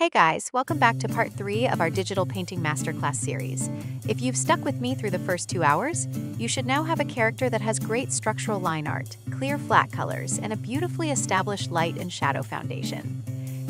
Hey guys, welcome back to part 3 of our Digital Painting Masterclass series. If you've stuck with me through the first 2 hours, you should now have a character that has great structural line art, clear flat colors, and a beautifully established light and shadow foundation.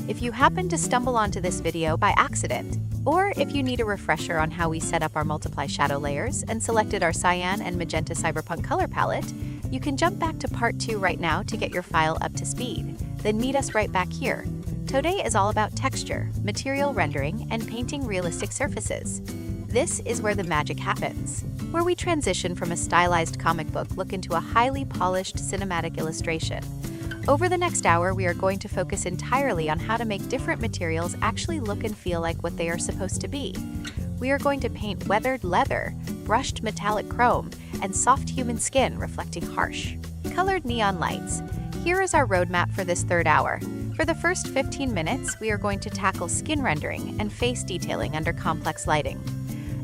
If you happen to stumble onto this video by accident, or if you need a refresher on how we set up our multiply shadow layers and selected our cyan and magenta cyberpunk color palette, you can jump back to part 2 right now to get your file up to speed. Then meet us right back here. Today is all about texture, material rendering, and painting realistic surfaces. This is where the magic happens, where we transition from a stylized comic book look into a highly polished cinematic illustration. Over the next hour, we are going to focus entirely on how to make different materials actually look and feel like what they are supposed to be. We are going to paint weathered leather, brushed metallic chrome, and soft human skin reflecting harsh, colored neon lights. Here is our roadmap for this third hour. For the first 15 minutes, we are going to tackle skin rendering and face detailing under complex lighting.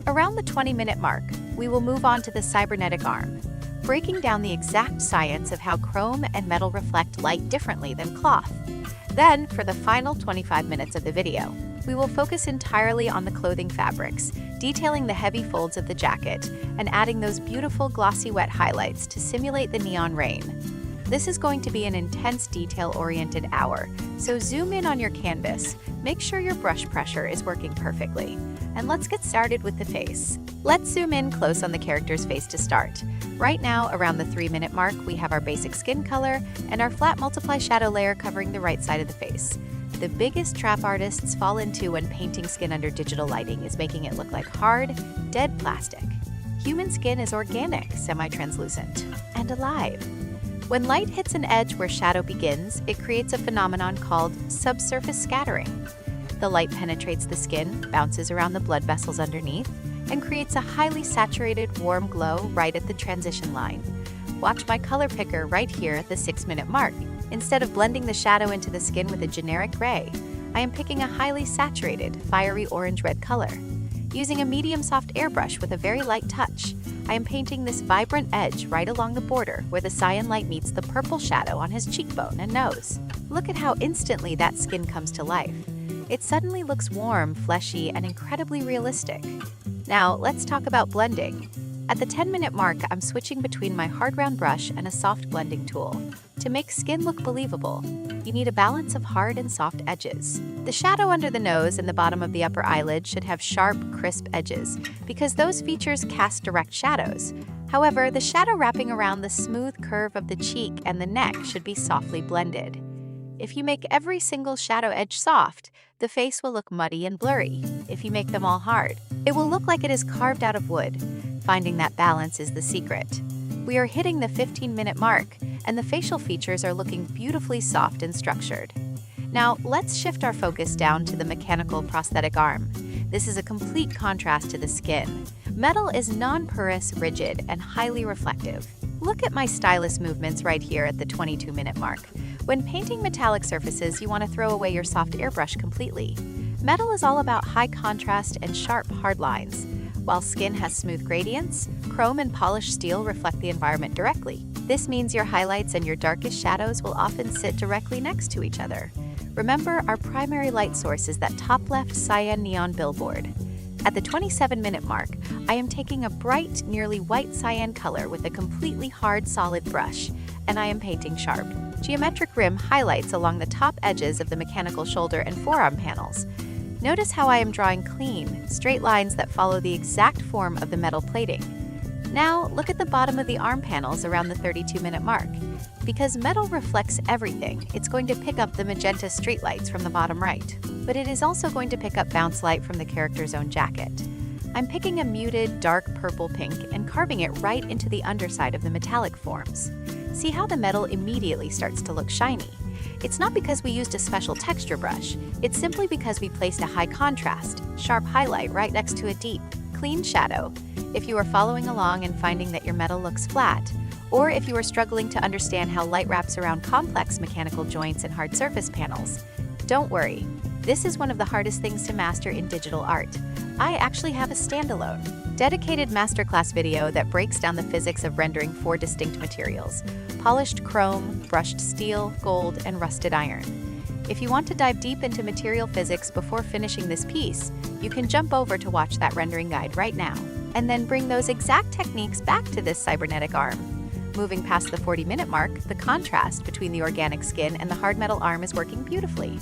Around the 20-minute mark, we will move on to the cybernetic arm, breaking down the exact science of how chrome and metal reflect light differently than cloth. Then, for the final 25 minutes of the video, we will focus entirely on the clothing fabrics, detailing the heavy folds of the jacket and adding those beautiful glossy wet highlights to simulate the neon rain. This is going to be an intense detail-oriented hour, so zoom in on your canvas, make sure your brush pressure is working perfectly, and let's get started with the face. Let's zoom in close on the character's face to start. Right now, around the 3-minute mark, we have our basic skin color and our flat multiply shadow layer covering the right side of the face. The biggest trap artists fall into when painting skin under digital lighting is making it look like hard, dead plastic. Human skin is organic, semi-translucent, and alive. When light hits an edge where shadow begins, it creates a phenomenon called subsurface scattering. The light penetrates the skin, bounces around the blood vessels underneath, and creates a highly saturated, warm glow right at the transition line. Watch my color picker right here at the 6-minute mark. Instead of blending the shadow into the skin with a generic gray, I am picking a highly saturated, fiery orange-red color. Using a medium soft airbrush with a very light touch, I am painting this vibrant edge right along the border where the cyan light meets the purple shadow on his cheekbone and nose. Look at how instantly that skin comes to life. It suddenly looks warm, fleshy, and incredibly realistic. Now, let's talk about blending. At the 10-minute mark, I'm switching between my hard round brush and a soft blending tool. To make skin look believable, you need a balance of hard and soft edges. The shadow under the nose and the bottom of the upper eyelid should have sharp, crisp edges, because those features cast direct shadows. However, the shadow wrapping around the smooth curve of the cheek and the neck should be softly blended. If you make every single shadow edge soft, the face will look muddy and blurry. If you make them all hard, it will look like it is carved out of wood. Finding that balance is the secret. We are hitting the 15-minute mark, and the facial features are looking beautifully soft and structured. Now, let's shift our focus down to the mechanical prosthetic arm. This is a complete contrast to the skin. Metal is non-porous, rigid, and highly reflective. Look at my stylus movements right here at the 22-minute mark. When painting metallic surfaces, you want to throw away your soft airbrush completely. Metal is all about high contrast and sharp, hard lines. While skin has smooth gradients, chrome and polished steel reflect the environment directly. This means your highlights and your darkest shadows will often sit directly next to each other. Remember, our primary light source is that top left cyan neon billboard. At the 27-minute mark, I am taking a bright, nearly white cyan color with a completely hard, solid brush, and I am painting sharp, geometric rim highlights along the top edges of the mechanical shoulder and forearm panels. Notice how I am drawing clean, straight lines that follow the exact form of the metal plating. Now, look at the bottom of the arm panels around the 32-minute mark. Because metal reflects everything, it's going to pick up the magenta streetlights from the bottom right, but it is also going to pick up bounce light from the character's own jacket. I'm picking a muted, dark purple pink and carving it right into the underside of the metallic forms. See how the metal immediately starts to look shiny? It's not because we used a special texture brush, it's simply because we placed a high contrast, sharp highlight right next to a deep, clean shadow. If you are following along and finding that your metal looks flat, or if you are struggling to understand how light wraps around complex mechanical joints and hard surface panels, don't worry. This is one of the hardest things to master in digital art. I actually have a standalone, dedicated masterclass video that breaks down the physics of rendering 4 distinct materials: polished chrome, brushed steel, gold, and rusted iron. If you want to dive deep into material physics before finishing this piece, you can jump over to watch that rendering guide right now, and then bring those exact techniques back to this cybernetic arm. Moving past the 40-minute mark, the contrast between the organic skin and the hard metal arm is working beautifully.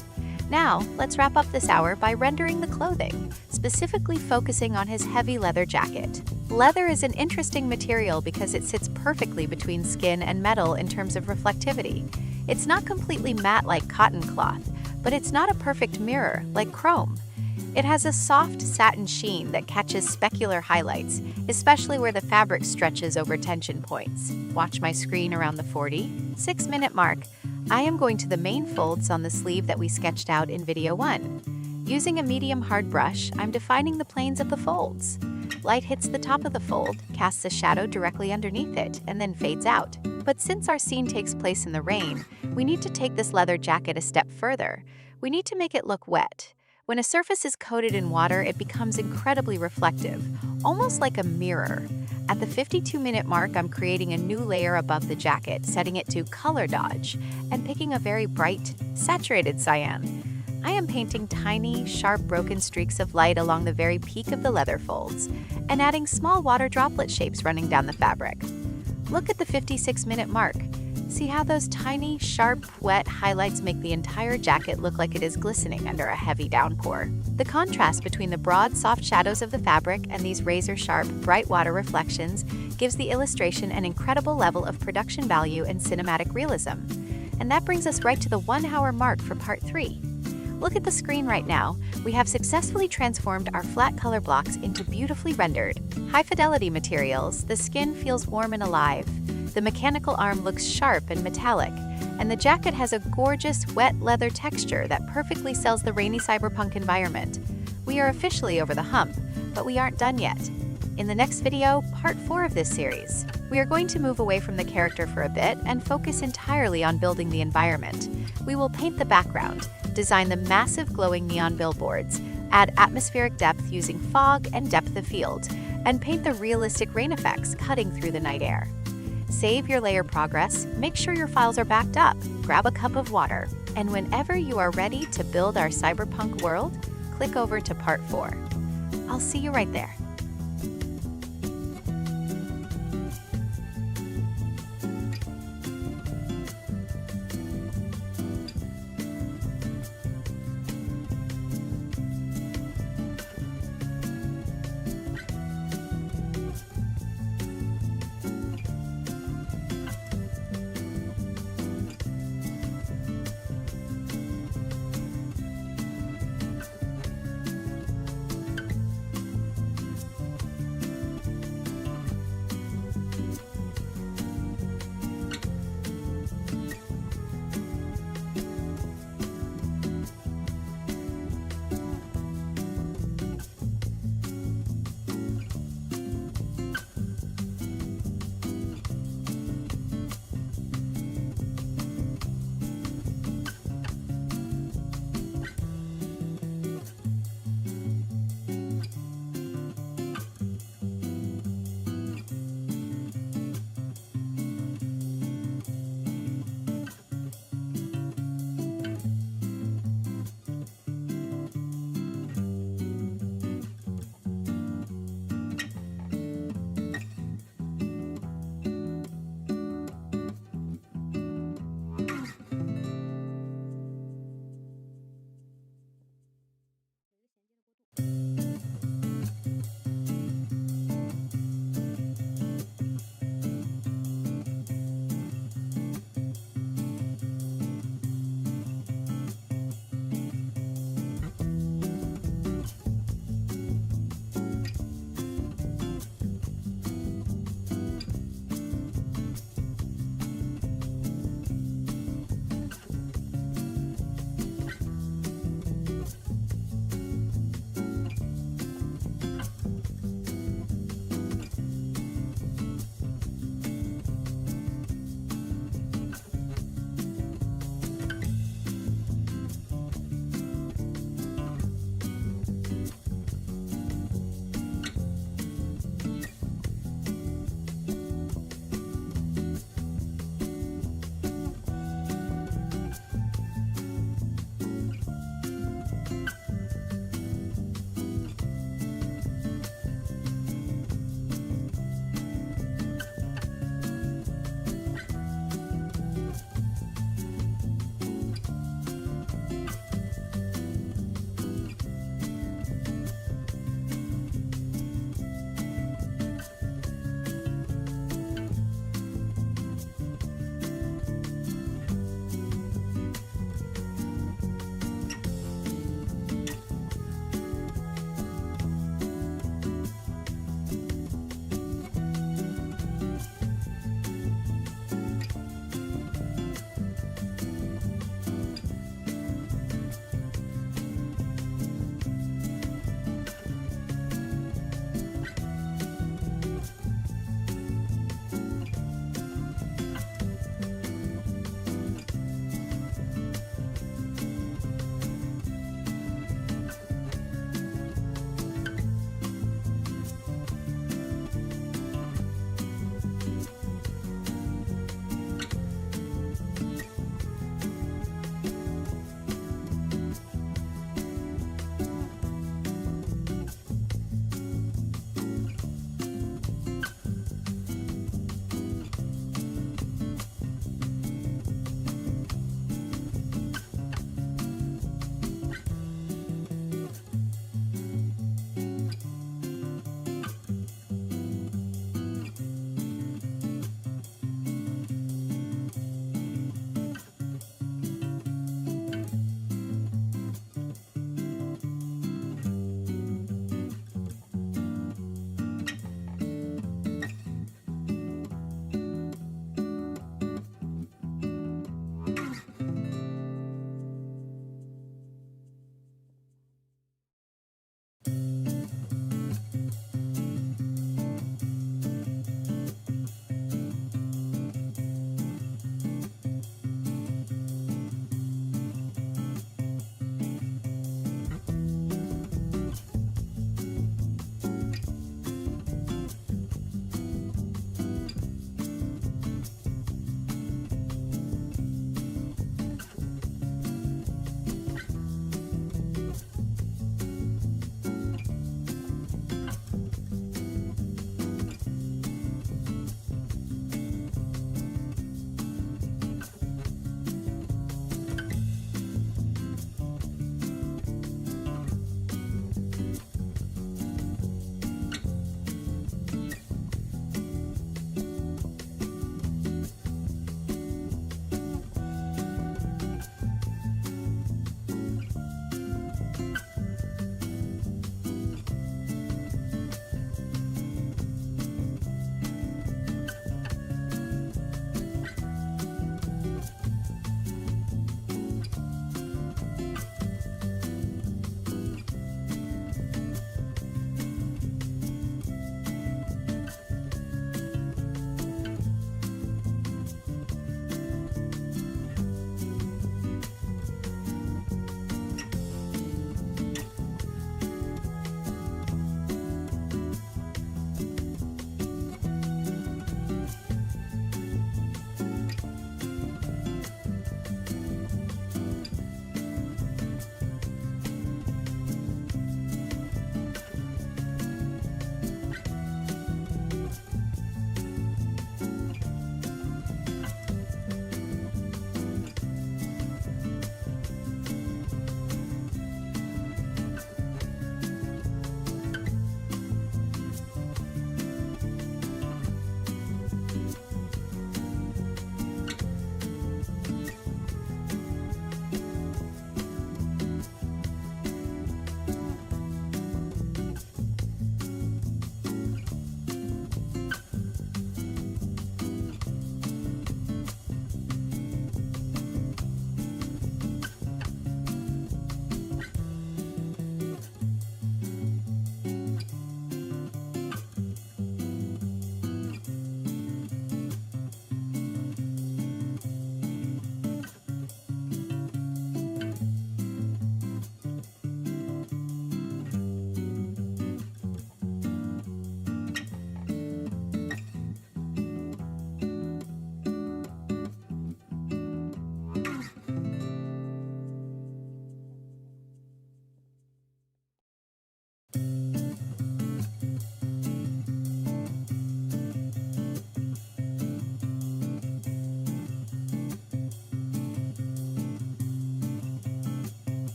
Now, let's wrap up this hour by rendering the clothing, specifically focusing on his heavy leather jacket. Leather is an interesting material because it sits perfectly between skin and metal in terms of reflectivity. It's not completely matte like cotton cloth, but it's not a perfect mirror like chrome. It has a soft satin sheen that catches specular highlights, especially where the fabric stretches over tension points. Watch my screen around the 46-minute mark. I am going to the main folds on the sleeve that we sketched out in video 1. Using a medium hard brush, I'm defining the planes of the folds. Light hits the top of the fold, casts a shadow directly underneath it, and then fades out. But since our scene takes place in the rain, we need to take this leather jacket a step further. We need to make it look wet. When a surface is coated in water, it becomes incredibly reflective, almost like a mirror. At the 52-minute mark, I'm creating a new layer above the jacket, setting it to Color Dodge, and picking a very bright, saturated cyan. I am painting tiny, sharp, broken streaks of light along the very peak of the leather folds, and adding small water droplet shapes running down the fabric. Look at the 56-minute mark. See how those tiny, sharp, wet highlights make the entire jacket look like it is glistening under a heavy downpour. The contrast between the broad, soft shadows of the fabric and these razor-sharp, bright water reflections gives the illustration an incredible level of production value and cinematic realism. And that brings us right to the 1-hour mark for part 3. Look at the screen right now. We have successfully transformed our flat color blocks into beautifully rendered, high-fidelity materials. The skin feels warm and alive. The mechanical arm looks sharp and metallic, and the jacket has a gorgeous, wet leather texture that perfectly sells the rainy cyberpunk environment. We are officially over the hump, but we aren't done yet. In the next video, part 4 of this series, we are going to move away from the character for a bit and focus entirely on building the environment. We will paint the background, design the massive glowing neon billboards, add atmospheric depth using fog and depth of field, and paint the realistic rain effects cutting through the night air. Save your layer progress, make sure your files are backed up, grab a cup of water, and whenever you are ready to build our cyberpunk world, click over to part 4. I'll see you right there.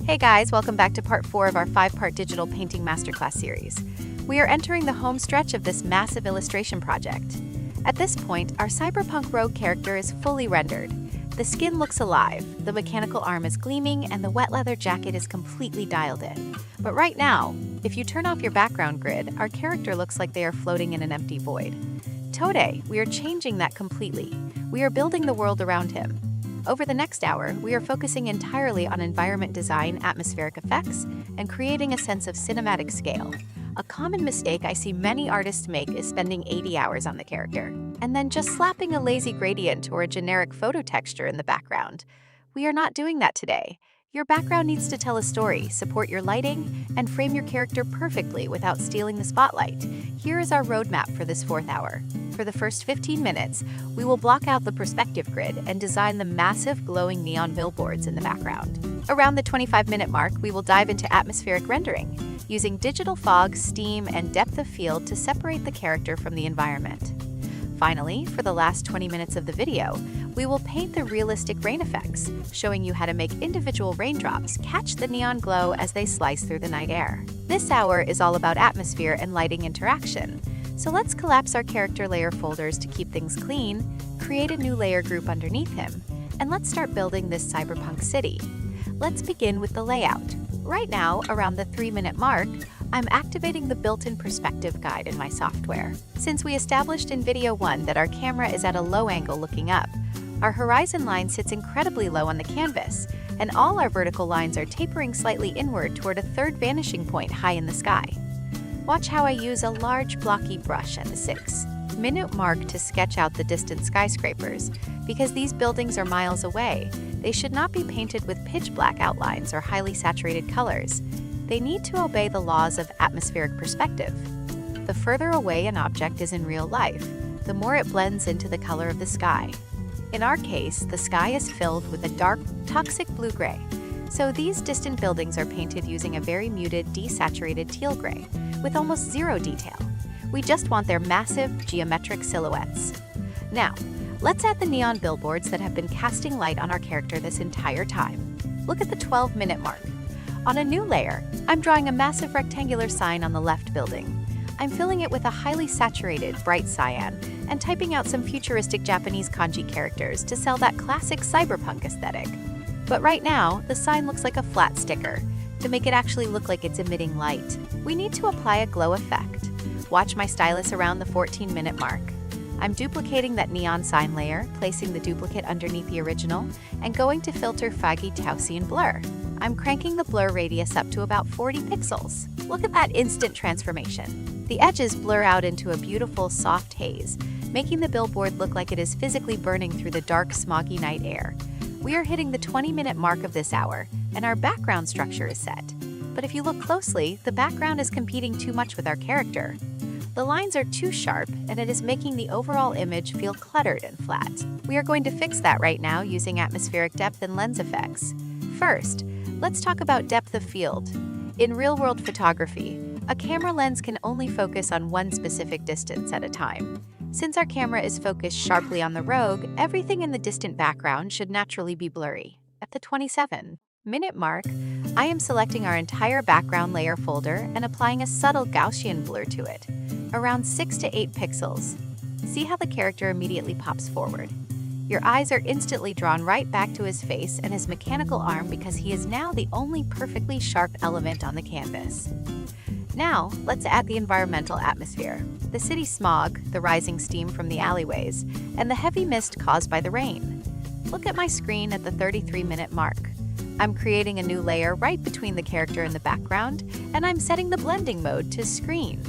Hey guys, welcome back to part 4 of our 5-part Digital Painting Masterclass series. We are entering the home stretch of this massive illustration project. At this point, our cyberpunk rogue character is fully rendered. The skin looks alive, the mechanical arm is gleaming, and the wet leather jacket is completely dialed in. But right now, if you turn off your background grid, our character looks like they are floating in an empty void. Today, we are changing that completely. We are building the world around him. Over the next hour, we are focusing entirely on environment design, atmospheric effects, and creating a sense of cinematic scale. A common mistake I see many artists make is spending 80 hours on the character, and then just slapping a lazy gradient or a generic photo texture in the background. We are not doing that today. Your background needs to tell a story, support your lighting, and frame your character perfectly without stealing the spotlight. Here is our roadmap for this 4th hour. For the first 15 minutes, we will block out the perspective grid and design the massive glowing neon billboards in the background. Around the 25-minute mark, we will dive into atmospheric rendering, using digital fog, steam, and depth of field to separate the character from the environment. Finally, for the last 20 minutes of the video, we will paint the realistic rain effects, showing you how to make individual raindrops catch the neon glow as they slice through the night air. This hour is all about atmosphere and lighting interaction. So let's collapse our character layer folders to keep things clean, create a new layer group underneath him, and let's start building this cyberpunk city. Let's begin with the layout. Right now, around the 3-minute mark, I'm activating the built-in perspective guide in my software. Since we established in video 1 that our camera is at a low angle looking up, our horizon line sits incredibly low on the canvas, and all our vertical lines are tapering slightly inward toward a third vanishing point high in the sky. Watch how I use a large blocky brush at the 6-minute mark to sketch out the distant skyscrapers. Because these buildings are miles away, they should not be painted with pitch black outlines or highly saturated colors. They need to obey the laws of atmospheric perspective. The further away an object is in real life, the more it blends into the color of the sky. In our case, the sky is filled with a dark, toxic blue-gray. So these distant buildings are painted using a very muted, desaturated teal gray, with almost zero detail. We just want their massive, geometric silhouettes. Now, let's add the neon billboards that have been casting light on our character this entire time. Look at the 12-minute mark. On a new layer, I'm drawing a massive rectangular sign on the left building. I'm filling it with a highly saturated, bright cyan, and typing out some futuristic Japanese kanji characters to sell that classic cyberpunk aesthetic. But right now, the sign looks like a flat sticker. To make it actually look like it's emitting light, we need to apply a glow effect. Watch my stylus around the 14-minute mark. I'm duplicating that neon sign layer, placing the duplicate underneath the original, and going to filter foggy Gaussian blur. I'm cranking the blur radius up to about 40 pixels. Look at that instant transformation. The edges blur out into a beautiful, soft haze, making the billboard look like it is physically burning through the dark, smoggy night air. We are hitting the 20-minute mark of this hour, and our background structure is set. But if you look closely, the background is competing too much with our character. The lines are too sharp, and it is making the overall image feel cluttered and flat. We are going to fix that right now using atmospheric depth and lens effects. First, let's talk about depth of field. In real-world photography, a camera lens can only focus on one specific distance at a time. Since our camera is focused sharply on the rogue, everything in the distant background should naturally be blurry. At the 27-minute mark, I am selecting our entire background layer folder and applying a subtle Gaussian blur to it, around 6 to 8 pixels. See how the character immediately pops forward. Your eyes are instantly drawn right back to his face and his mechanical arm because he is now the only perfectly sharp element on the canvas. Now, let's add the environmental atmosphere. The city smog, the rising steam from the alleyways, and the heavy mist caused by the rain. Look at my screen at the 33-minute mark. I'm creating a new layer right between the character and the background, and I'm setting the blending mode to screen.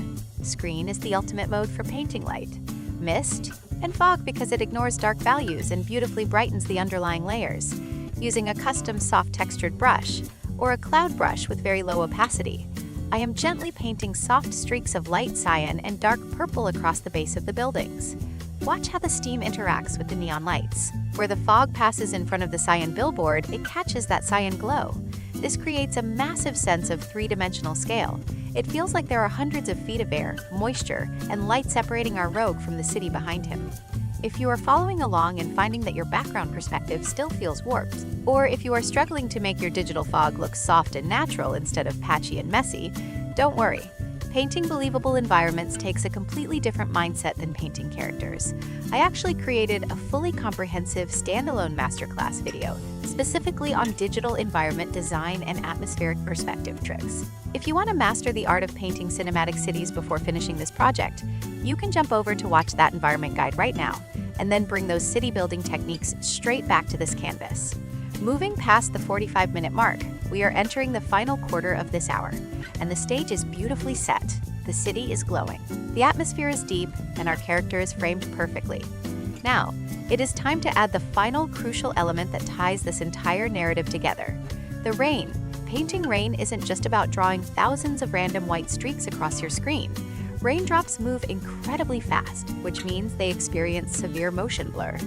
Screen is the ultimate mode for painting light. Mist and fog because it ignores dark values and beautifully brightens the underlying layers, using a custom soft textured brush or a cloud brush with very low opacity. I am gently painting soft streaks of light cyan and dark purple across the base of the buildings. Watch how the steam interacts with the neon lights. Where the fog passes in front of the cyan billboard, it catches that cyan glow. This creates a massive sense of three-dimensional scale. It feels like there are hundreds of feet of air, moisture, and light separating our rogue from the city behind him. If you are following along and finding that your background perspective still feels warped, or if you are struggling to make your digital fog look soft and natural instead of patchy and messy, don't worry. Painting believable environments takes a completely different mindset than painting characters. I actually created a fully comprehensive standalone masterclass video specifically on digital environment design and atmospheric perspective tricks. If you want to master the art of painting cinematic cities before finishing this project, you can jump over to watch that environment guide right now, and then bring those city building techniques straight back to this canvas. Moving past the 45-minute mark, we are entering the final quarter of this hour, and the stage is beautifully set. The city is glowing, the atmosphere is deep, and our character is framed perfectly. Now, it is time to add the final crucial element that ties this entire narrative together: the rain. Painting rain isn't just about drawing thousands of random white streaks across your screen. Raindrops move incredibly fast, which means they experience severe motion blur.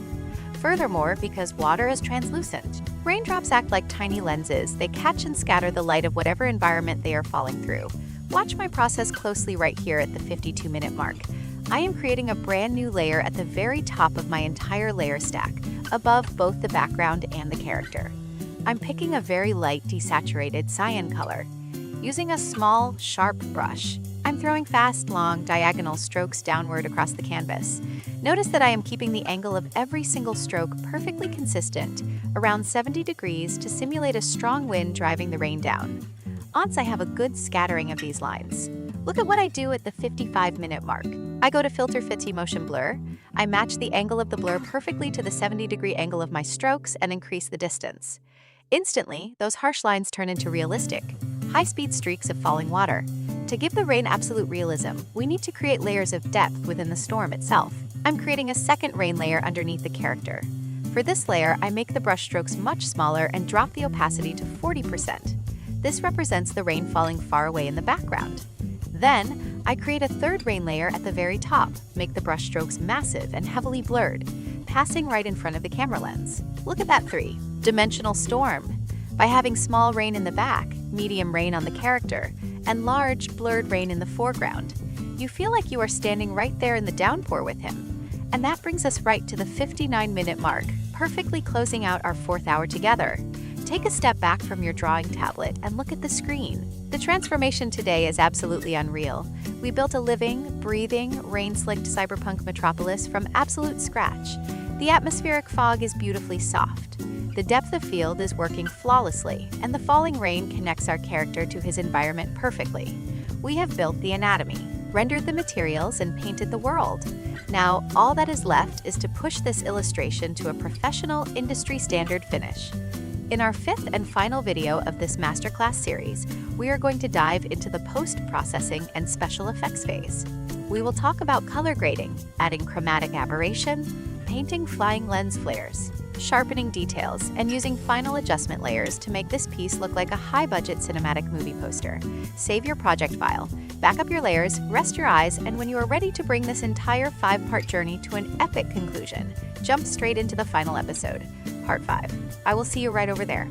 Furthermore, because water is translucent, raindrops act like tiny lenses. They catch and scatter the light of whatever environment they are falling through. Watch my process closely right here at the 52-minute mark. I am creating a brand new layer at the very top of my entire layer stack, above both the background and the character. I'm picking a very light, desaturated cyan color. Using a small, sharp brush, I'm throwing fast, long, diagonal strokes downward across the canvas. Notice that I am keeping the angle of every single stroke perfectly consistent, around 70 degrees, to simulate a strong wind driving the rain down. Once I have a good scattering of these lines, look at what I do at the 55-minute mark. I go to Filter Fit Motion Blur. I match the angle of the blur perfectly to the 70-degree angle of my strokes and increase the distance. Instantly, those harsh lines turn into realistic, high-speed streaks of falling water. To give the rain absolute realism, we need to create layers of depth within the storm itself. I'm creating a second rain layer underneath the character. For this layer, I make the brush strokes much smaller and drop the opacity to 40%. This represents the rain falling far away in the background. Then, I create a third rain layer at the very top, make the brush strokes massive and heavily blurred, passing right in front of the camera lens. Look at that three-dimensional storm. By having small rain in the back, medium rain on the character, and large, blurred rain in the foreground, you feel like you are standing right there in the downpour with him. And that brings us right to the 59-minute mark, perfectly closing out our fourth hour together. Take a step back from your drawing tablet and look at the screen. The transformation today is absolutely unreal. We built a living, breathing, rain-slicked cyberpunk metropolis from absolute scratch. The atmospheric fog is beautifully soft. The depth of field is working flawlessly, and the falling rain connects our character to his environment perfectly. We have built the anatomy, rendered the materials, and painted the world. Now, all that is left is to push this illustration to a professional, industry-standard finish. In our fifth and final video of this masterclass series, we are going to dive into the post-processing and special effects phase. We will talk about color grading, adding chromatic aberration, painting flying lens flares, sharpening details, and using final adjustment layers to make this piece look like a high-budget cinematic movie poster. Save your project file, back up your layers, rest your eyes, and when you are ready to bring this entire 5-part journey to an epic conclusion, jump straight into the final episode, Part 5. I will see you right over there.